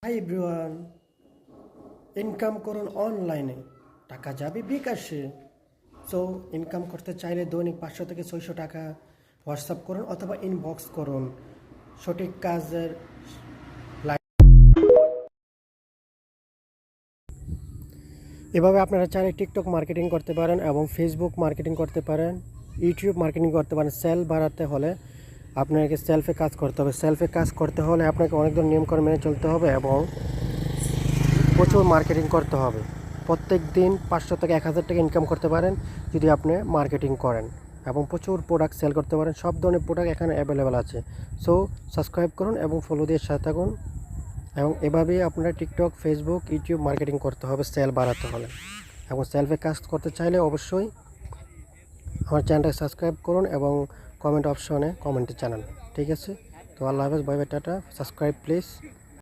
Hi everyone, income করুন অনলাইনে, টাকা যাবে বিকাশে। সো ইনকাম করতে চাইলে দৈনিক 500 থেকে 600 টাকা হোয়াটসঅ্যাপ করুন অথবা ইনবক্স করুন। সঠিক কাজের এভাবে আপনারা চাইলে টিকটক মার্কেটিং করতে পারেন এবং ফেসবুক মার্কেটিং করতে পারেন, ইউটিউব মার্কেটিং করতে পারেন। সেল বাড়াতে হলে আপনাকে সেলফে কাজ করতে হবে। সেলফে কাজ করতে হলে আপনাকে অনেক ধরনের নিয়মকানুন মেনে চলতে হবে এবং প্রচুর মার্কেটিং করতে হবে। প্রত্যেক দিন 500 থেকে 1000 টাকা ইনকাম করতে পারেন যদি আপনি মার্কেটিং করেন এবং প্রচুর প্রোডাক্ট সেল করতে পারেন। সব ধরনের প্রোডাক্ট এখানে অ্যাভেলেবেল আছে। সো সাবস্ক্রাইব করুন এবং ফলো দিয়ে সাথে থাকুন এবং এভাবেই আপনারা টিকটক, ফেসবুক, ইউটিউব মার্কেটিং করতে হবে সেল বাড়াতে হলে। এবং সেলফে কাজ করতে চাইলে অবশ্যই আমার চ্যানেলটা সাবস্ক্রাইব করুন এবং কমেন্ট অপশনে কমেন্টে জানান। ঠিক আছে? তো আল্লাহ হাফেজ, bye bye, tata, subscribe please.